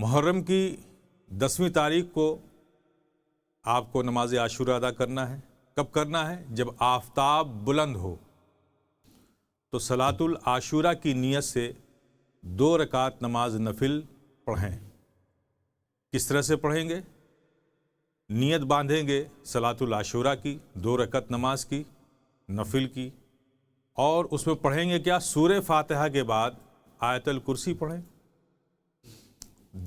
محرم کی 10ویں تاریخ کو آپ کو نماز عاشورہ ادا کرنا ہے۔ کب کرنا ہے؟ جب آفتاب بلند ہو تو صلاۃ العاشورہ کی نیت سے 2 رکعت نماز نفل پڑھیں۔ کس طرح سے پڑھیں گے؟ نیت باندھیں گے صلاۃ العاشورہ کی 2 رکعت نماز کی نفل کی، اور اس میں پڑھیں گے کیا؟ سورہ فاتحہ کے بعد آیت الکرسی پڑھیں۔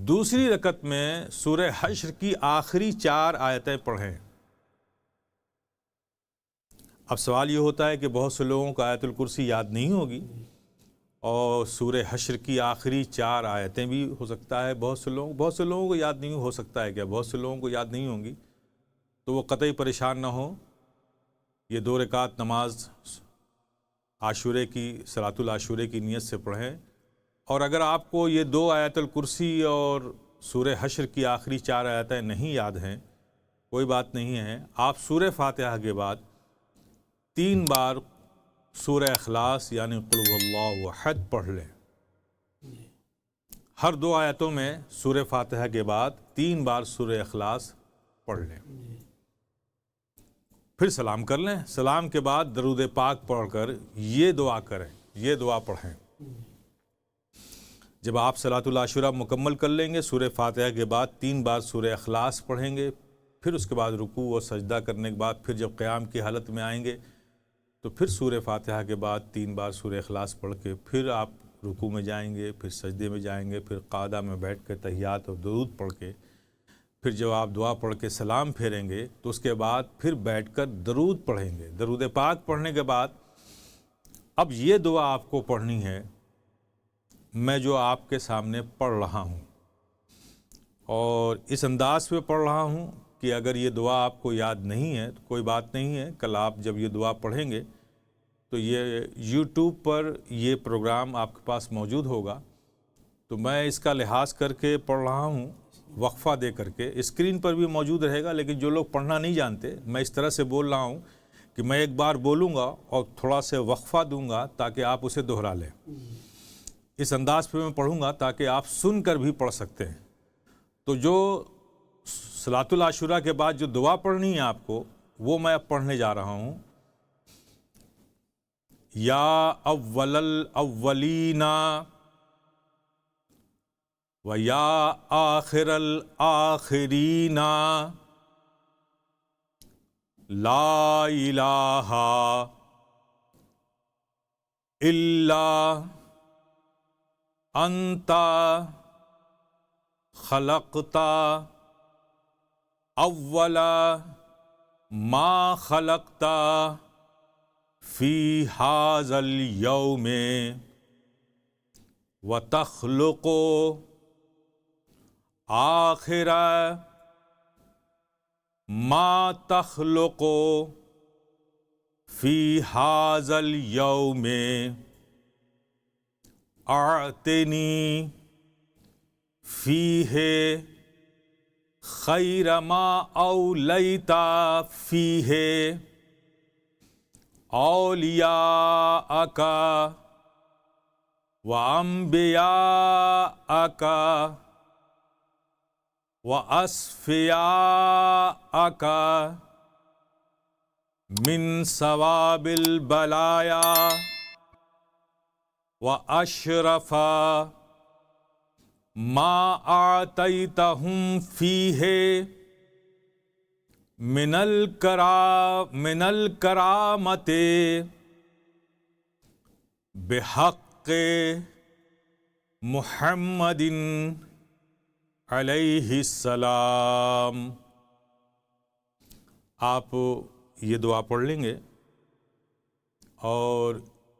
دوسری رکعت میں سورہ حشر کی آخری 4 آیتیں پڑھیں۔ اب سوال یہ ہوتا ہے کہ بہت سے لوگوں کو آیت الکرسی یاد نہیں ہوگی، اور سورہ حشر کی آخری 4 آیتیں بھی ہو سکتا ہے بہت سے لوگوں کو یاد نہیں ہو سکتا ہے، کیا بہت سے لوگوں کو یاد نہیں ہوں گی؟ تو وہ قطعی پریشان نہ ہو، یہ 2 رکعت نماز عاشورے کی صلاۃ العاشورے کی نیت سے پڑھیں۔ اور اگر آپ کو یہ 2 آیت الکرسی اور سورہ حشر کی آخری 4 آیتیں نہیں یاد ہیں، کوئی بات نہیں ہے، آپ سورہ فاتحہ کے بعد 3 بار سورہ اخلاص یعنی قل هو اللہ احد پڑھ لیں۔ ہر 2 آیتوں میں سورہ فاتحہ کے بعد 3 بار سورہ اخلاص پڑھ لیں، پھر سلام کر لیں۔ سلام کے بعد درود پاک پڑھ کر یہ دعا کریں، یہ دعا پڑھیں۔ جب آپ صلاۃ العاشورہ مکمل کر لیں گے، سورہ فاتحہ کے بعد 3 بار سورہ اخلاص پڑھیں گے، پھر اس کے بعد رکوع اور سجدہ کرنے کے بعد پھر جب قیام کی حالت میں آئیں گے تو پھر سورہ فاتحہ کے بعد 3 بار سورہ اخلاص پڑھ کے پھر آپ رکوع میں جائیں گے، پھر سجدے میں جائیں گے، پھر قعدہ میں بیٹھ کے تحیات اور درود پڑھ کے پھر جب آپ دعا پڑھ کے سلام پھیریں گے تو اس کے بعد پھر بیٹھ کر درود پڑھیں گے۔ درود پاک پڑھنے کے بعد اب یہ دعا آپ کو پڑھنی ہے، میں جو آپ کے سامنے پڑھ رہا ہوں، اور اس انداز پہ پڑھ رہا ہوں کہ اگر یہ دعا آپ کو یاد نہیں ہے تو کوئی بات نہیں ہے، کل آپ جب یہ دعا پڑھیں گے تو یہ یوٹیوب پر یہ پروگرام آپ کے پاس موجود ہوگا، تو میں اس کا لحاظ کر کے پڑھ رہا ہوں، وقفہ دے کر کے اسکرین پر بھی موجود رہے گا، لیکن جو لوگ پڑھنا نہیں جانتے میں اس طرح سے بول رہا ہوں کہ میں ایک بار بولوں گا اور تھوڑا سے وقفہ دوں گا تاکہ آپ اسے دہرا لیں۔ اس انداز پہ میں پڑھوں گا تاکہ آپ سن کر بھی پڑھ سکتے ہیں۔ تو جو صلاۃ العاشورہ کے بعد جو دعا پڑھنی ہے آپ کو، وہ میں اب پڑھنے جا رہا ہوں۔ یا اول الاولین و یا آخر الآخرین لا الہ الا انت خلقت اول ما خلقت فی ھذا اليوم وتخلق آخر ما تخلق فی ھذا اليوم اعطنی فیہ خیر ما اولیت فیہ اولیاءک و انبیاءک و اصفیاءک من ثواب البلایا و اشرف ما آتیتہم فیہ من الکرامت بحق محمد علیہ السلام۔ آپ یہ دعا پڑھ لیں گے، اور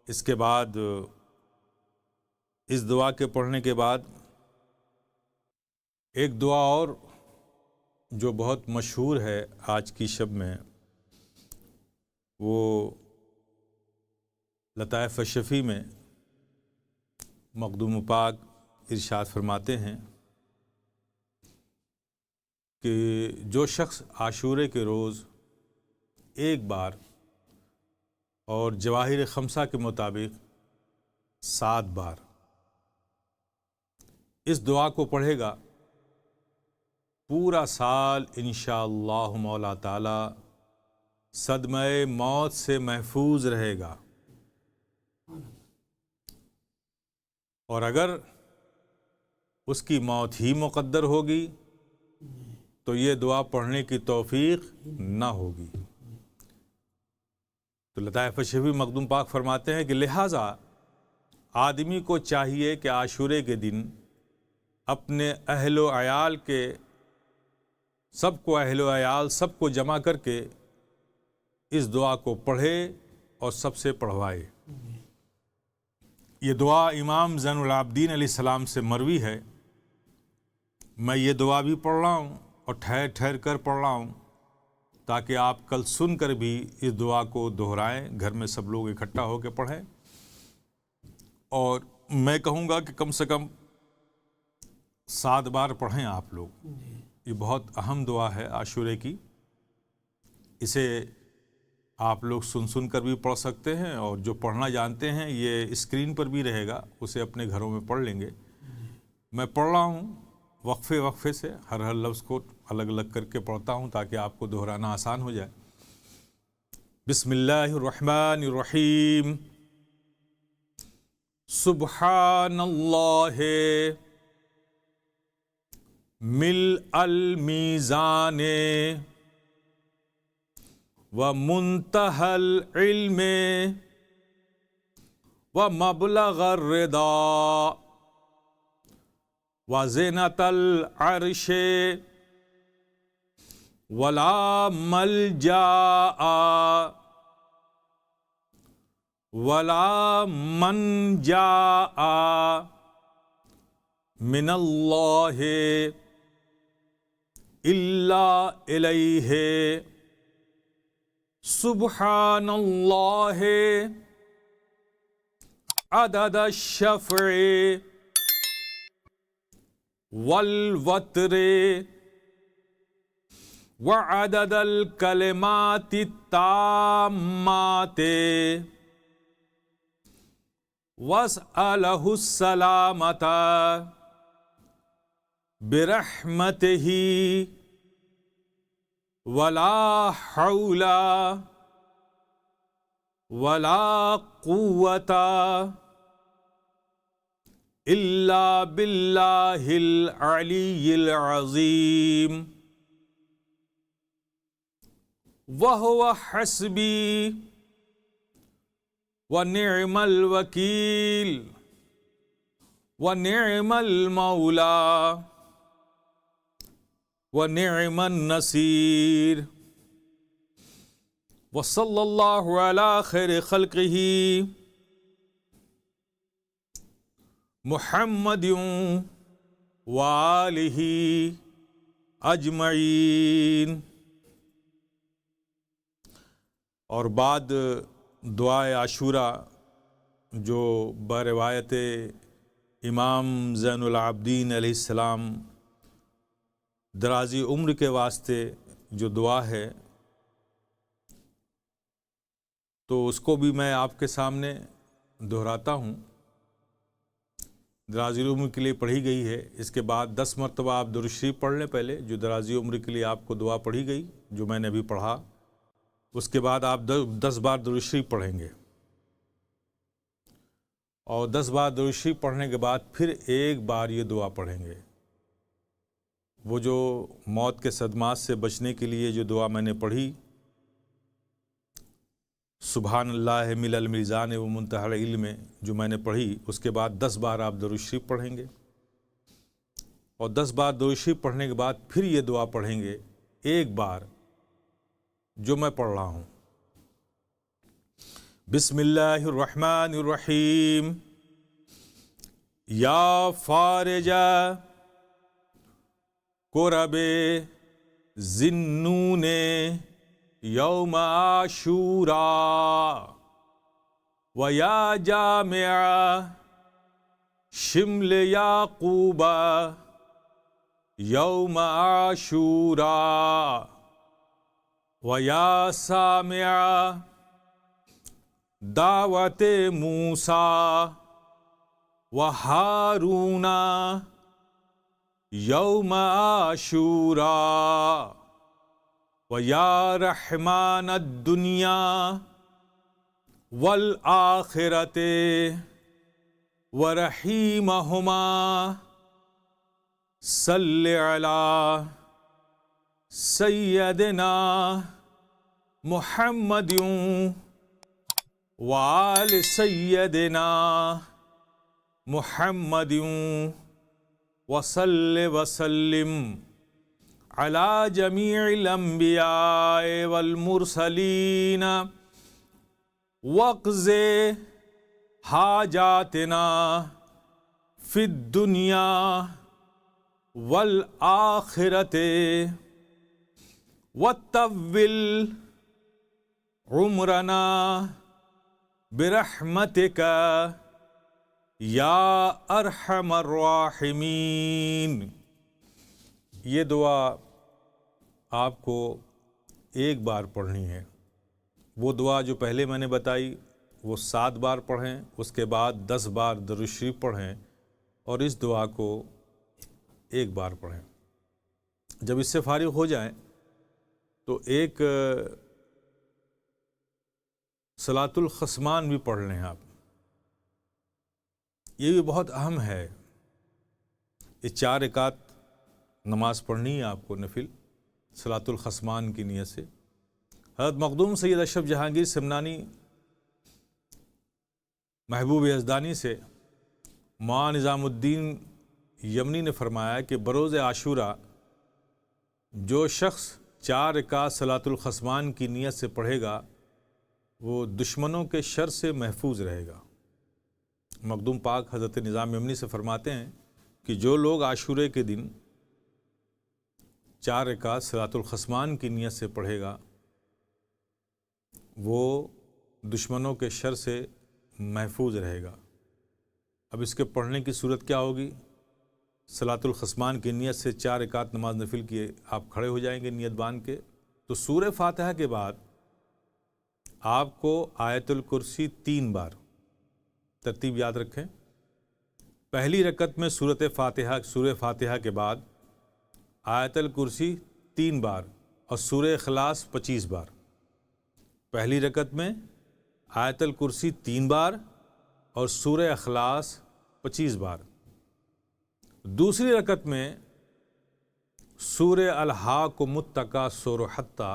اس کے بعد اس دعا کے پڑھنے کے بعد ایک دعا اور جو بہت مشہور ہے آج کی شب میں، وہ لطائف الشفیع میں مخدوم پاک ارشاد فرماتے ہیں کہ جو شخص عاشورے کے روز ایک بار اور جواہر خمسہ کے مطابق 7 بار اس دعا کو پڑھے گا پورا سال انشاءاللہ مولا تعالی صدمہ موت سے محفوظ رہے گا. اور اگر اس کی موت ہی مقدر ہوگی تو یہ دعا پڑھنے کی توفیق نہ ہوگی. تو لطائف شفیع مخدوم پاک فرماتے ہیں کہ لہٰذا آدمی کو چاہیے کہ عاشورے کے دن اپنے اہل و عیال کے سب کو جمع کر کے اس دعا کو پڑھے اور سب سے پڑھوائے. یہ دعا امام زین العابدین علیہ السلام سے مروی ہے. میں یہ دعا بھی پڑھ رہا ہوں اور ٹھہر ٹھہر کر پڑھ رہا ہوں تاکہ آپ کل سن کر بھی اس دعا کو دہرائیں، گھر میں سب لوگ اکٹھا ہو کے پڑھیں. اور میں کہوں گا کہ کم سے کم 7 بار پڑھیں آپ لوگ. یہ بہت اہم دعا ہے عاشورے کی. اسے آپ لوگ سن کر بھی پڑھ سکتے ہیں، اور جو پڑھنا جانتے ہیں یہ اسکرین پر بھی رہے گا، اسے اپنے گھروں میں پڑھ لیں گے. میں پڑھ رہا ہوں وقفے سے، ہر لفظ کو الگ الگ کر کے پڑھتا ہوں تاکہ آپ کو دہرانا آسان ہو جائے. بسم اللہ الرحمن الرحیم. سبحان اللہ ملء المیزان ومنتہى العلم ومبلغ الرضا وزینۃ العرش ولا ملجا ولا منجا من اللہ الا الیہ. سبحان اللہ عدد الشفع والوتر وعدد الکلمات التامات واسألہ السلامۃ برحمتہ ولا حول ولا قوة الا باللہ العلی العظیم. وہو حسبی ونعم الوکیل ونعم المولا ونعم النصیر. وصلی اللہ علی خیر خلقہ محمد وآلہ اجمعین. اور بعد دعائے عاشورہ جو بروایت امام زین العابدین علیہ السلام درازی عمر کے واسطے جو دعا ہے، تو اس کو بھی میں آپ کے سامنے دہراتا ہوں. درازی عمر کے لیے پڑھی گئی ہے. اس کے بعد 10 مرتبہ آپ درود شریف پڑھ لیں پہلے، جو درازی عمر کے لیے آپ کو دعا پڑھی گئی جو میں نے ابھی پڑھا. اس کے بعد آپ 10 بار درود شریف پڑھیں گے، اور 10 بار درود شریف پڑھنے کے بعد پھر ایک بار یہ دعا پڑھیں گے. وہ جو موت کے صدمات سے بچنے کے لیے جو دعا میں نے پڑھی، سبحان اللہ ملء المیزان ومنتہى العلم، جو میں نے پڑھی، اس کے بعد 10 بار آپ درود شریف پڑھیں گے، اور 10 بار درود شریف پڑھنے کے بعد پھر یہ دعا پڑھیں گے ایک بار جو میں پڑھ رہا ہوں. بسم اللہ الرحمن الرحیم. یا فارج کرب ذنون یوم عاشوراء و یا جامع شمل یعقوب یوم عاشوراء و یا سامع دعوت موسیٰ و ہارون یوم عاشوراء و یا رحمان الدنیا والآخرت و رحیمہما صلی علی سیدنا محمد وآل سیدنا محمد وصل وسلم علی جمیع الانبیاء والمرسلین واقض حاجاتنا فی الدنیا والآخرت وطول عمرنا برحمتک یا ارحم الراحمین۔ یہ دعا آپ کو ایک بار پڑھنی ہے۔ وہ دعا جو پہلے میں نے بتائی وہ 7 بار پڑھیں، اس کے بعد 10 بار درود شریف پڑھیں، اور اس دعا کو ایک بار پڑھیں۔ جب اس سے فارغ ہو جائیں تو ایک صلاۃ الخصمان بھی پڑھ لیں آپ۔ یہ بھی بہت اہم ہے۔ یہ 4 رکعت نماز پڑھنی ہے آپ کو نفل، صلاۃ الخصمان کی نیت سے۔ حضرت مخدوم سید اشرف جہانگیر سمنانی محبوب یزدانی سے مولانا نظام الدین یمنی نے فرمایا کہ بروز عاشوراء جو شخص 4 رکعت صلاۃ الخصمان کی نیت سے پڑھے گا وہ دشمنوں کے شر سے محفوظ رہے گا۔ مخدوم پاک حضرت نظام یمنی سے فرماتے ہیں کہ جو لوگ عاشورے کے دن 4 رکعت صلاۃ الخصمان کی نیت سے پڑھے گا وہ دشمنوں کے شر سے محفوظ رہے گا۔ اب اس کے پڑھنے کی صورت کیا ہوگی؟ صلاۃ الخصمان کی نیت سے 4 رکعت نماز نفل کیے آپ کھڑے ہو جائیں گے نیت باندھ کے، تو سورہ فاتحہ کے بعد آپ کو آیت الکرسی 3 بار، ترتیب یاد رکھیں، پہلی رکعت میں سورہ فاتحہ کے بعد آیت الکرسی 3 بار اور سورہ اخلاص 25 بار۔ پہلی رکعت میں آیت الکرسی 3 بار اور سورہ اخلاص 25 بار۔ دوسری رکعت میں سورہ الہاکم التکاثر حتی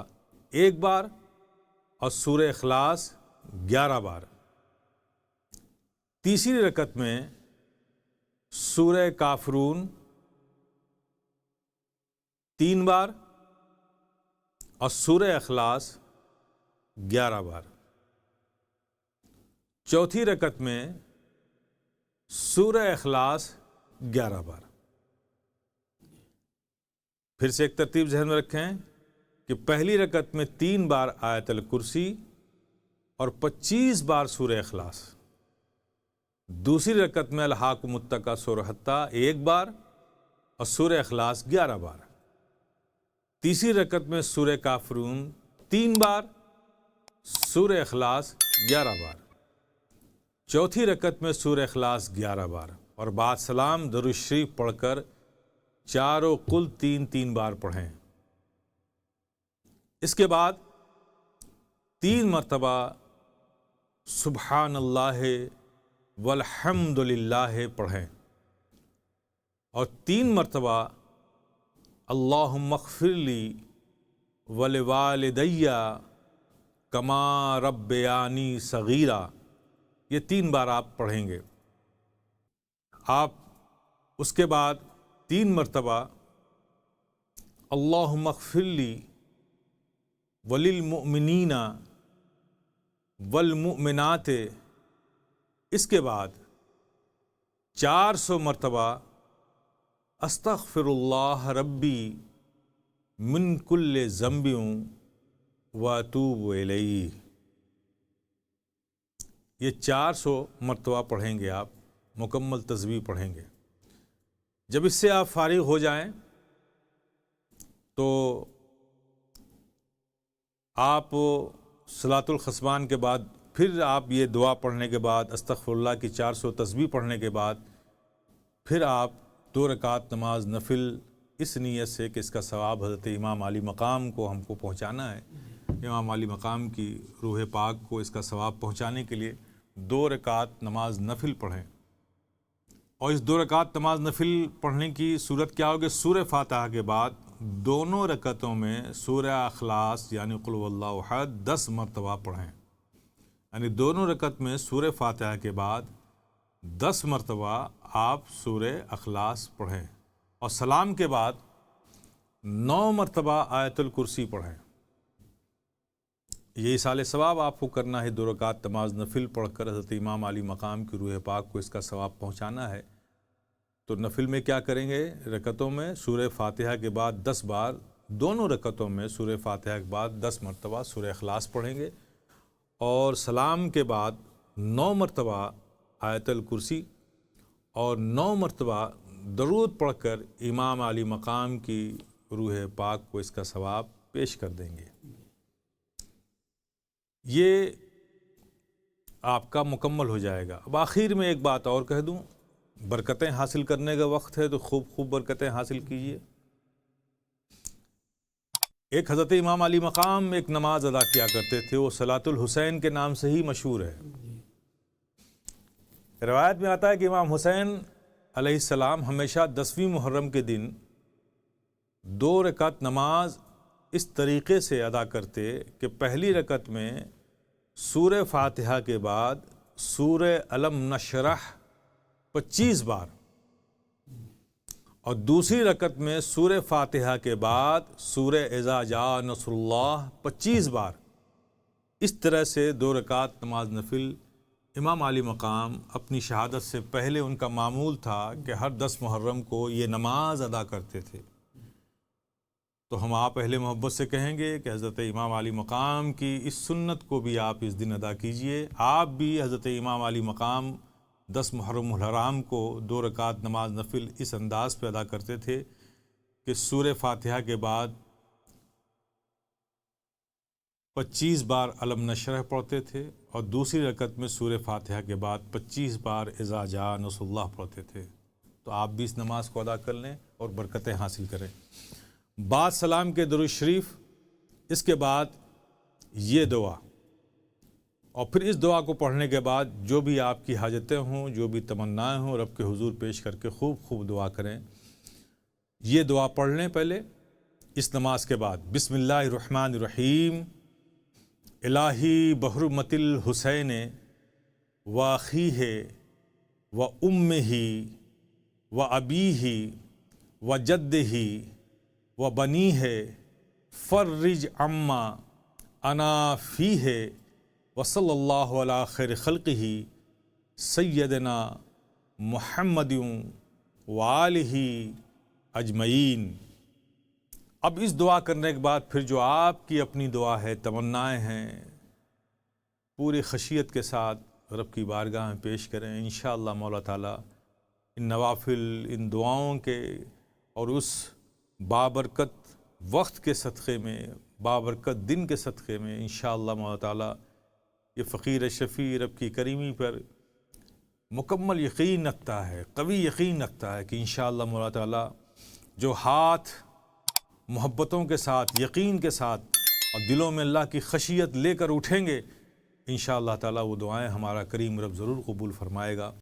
1 بار اور سورہ اخلاص 11 بار۔ تیسری رکعت میں سورہ کافرون 3 بار اور سورہ اخلاص 11 بار۔ چوتھی رکعت میں سورہ اخلاص 11 بار۔ پھر سے ایک ترتیب ذہن میں رکھیں کہ پہلی رکعت میں 3 بار آیت الکرسی اور 25 بار سورہ اخلاص، دوسری رکعت میں الہاکم التکاثر حتی 1 بار اور سورہ اخلاص 11 بار، تیسری رکعت میں سورہ کافرون 3 بار، سورہ اخلاص 11 بار، چوتھی رکعت میں سورہ اخلاص 11 بار، اور بعد سلام درود شریف پڑھ کر چاروں قل 3 بار پڑھیں۔ اس کے بعد 3 مرتبہ سبحان اللہ والحمد للہ پڑھیں، اور 3 مرتبہ اللہم اغفر لی ولوالدی کما ربیانی صغیرا، یہ 3 بار آپ پڑھیں گے۔ آپ اس کے بعد 3 مرتبہ اللہم اغفر لی وللمؤمنین والمؤمنات، اس کے بعد 400 مرتبہ استغفر اللہ ربی من کل ذنب واتوب الیہ، یہ 400 مرتبہ پڑھیں گے آپ، مکمل تسبیح پڑھیں گے۔ جب اس سے آپ فارغ ہو جائیں تو آپ صلاۃ الخصمان کے بعد پھر آپ یہ دعا پڑھنے کے بعد، استغفر اللہ کی 400 تسبیح پڑھنے کے بعد پھر آپ 2 رکعت نماز نفل اس نیت سے کہ اس کا ثواب حضرت امام علی مقام کو ہم کو پہنچانا ہے، امام علی مقام کی روح پاک کو اس کا ثواب پہنچانے کے لیے 2 رکعت نماز نفل پڑھیں۔ اور اس 2 رکعت نماز نفل پڑھنے کی صورت کیا ہوگی؟ سورہ فاتحہ کے بعد دونوں رکعتوں میں سورہ اخلاص یعنی قل هو اللہ احد 10 مرتبہ پڑھیں، یعنی دونوں رکعت میں سورہ فاتحہ کے بعد 10 مرتبہ آپ سورہ اخلاص پڑھیں، اور سلام کے بعد 9 مرتبہ آیت الکرسی پڑھیں۔ یہ ایصال ثواب آپ کو کرنا ہے، 2 رکعت نماز نفل پڑھ کر حضرت امام علی مقام کی روح پاک کو اس کا ثواب پہنچانا ہے۔ تو نفل میں کیا کریں گے؟ رکعتوں میں سورہ فاتحہ کے بعد 10 بار، دونوں رکعتوں میں سورہ فاتحہ کے بعد 10 مرتبہ سورہ اخلاص پڑھیں گے، اور سلام کے بعد 9 مرتبہ آیت الکرسی اور 9 مرتبہ درود پڑھ کر امام علی مقام کی روح پاک کو اس کا ثواب پیش کر دیں گے۔ یہ آپ کا مکمل ہو جائے گا۔ اب آخر میں ایک بات اور کہہ دوں، برکتیں حاصل کرنے کا وقت ہے تو خوب برکتیں حاصل کیجیے۔ ایک حضرت امام علی مقام ایک نماز ادا کیا کرتے تھے، وہ صلاۃ الحسین کے نام سے ہی مشہور ہے۔ روایت میں آتا ہے کہ امام حسین علیہ السلام ہمیشہ 10ویں محرم کے دن 2 رکعت نماز اس طریقے سے ادا کرتے کہ پہلی رکعت میں سورہ فاتحہ کے بعد سورہ علم نشرح 25 بار، اور دوسری رکعت میں سورہ فاتحہ کے بعد سورہ اذا جاء نصر اللہ 25 بار۔ اس طرح سے 2 رکعت نماز نفل امام علی مقام اپنی شہادت سے پہلے ان کا معمول تھا کہ ہر 10 محرم کو یہ نماز ادا کرتے تھے۔ تو ہم آپ اہل محبت سے کہیں گے کہ حضرت امام علی مقام کی اس سنت کو بھی آپ اس دن ادا کیجئے۔ آپ بھی حضرت امام علی مقام 10 محرم الحرام کو 2 رکعت نماز نفل اس انداز پہ ادا کرتے تھے کہ سورہ فاتحہ کے بعد 25 بار علم نشرح پڑھتے تھے، اور دوسری رکعت میں سورہ فاتحہ کے بعد 25 بار اذا جاء نصر اللہ پڑھتے تھے۔ تو آپ بھی اس نماز کو ادا کر لیں اور برکتیں حاصل کریں۔ بعد سلام کے درود شریف، اس کے بعد یہ دعا، اور پھر اس دعا کو پڑھنے کے بعد جو بھی آپ کی حاجتیں ہوں، جو بھی تمنائیں ہوں، رب کے حضور پیش کر کے خوب دعا کریں۔ یہ دعا پڑھ لیں پہلے اس نماز کے بعد، بسم اللہ الرحمن الرحیم، الہی بحرمت الحسین و اخیہ و امہ و ابیہ و جدہ و بنیہ فرج عما انا فیہ وصلی اللہ علی خیر خلقہ سیدنا محمد وآلہ اجمعین۔ اب اس دعا کرنے کے بعد پھر جو آپ کی اپنی دعا ہے، تمنائیں ہیں، پوری خشیت کے ساتھ رب کی بارگاہ میں پیش کریں۔ انشاءاللہ مولا تعالیٰ ان نوافل، ان دعاؤں کے اور اس بابرکت وقت کے صدقے میں، بابرکت دن کے صدقے میں انشاءاللہ مولا تعالیٰ یہ فقیر شفیع رب کی کریمی پر مکمل یقین رکھتا ہے، قوی یقین رکھتا ہے کہ انشاءاللہ مولا تعالیٰ جو ہاتھ محبتوں کے ساتھ، یقین کے ساتھ اور دلوں میں اللہ کی خشیت لے کر اٹھیں گے، انشاءاللہ تعالیٰ وہ دعائیں ہمارا کریم رب ضرور قبول فرمائے گا۔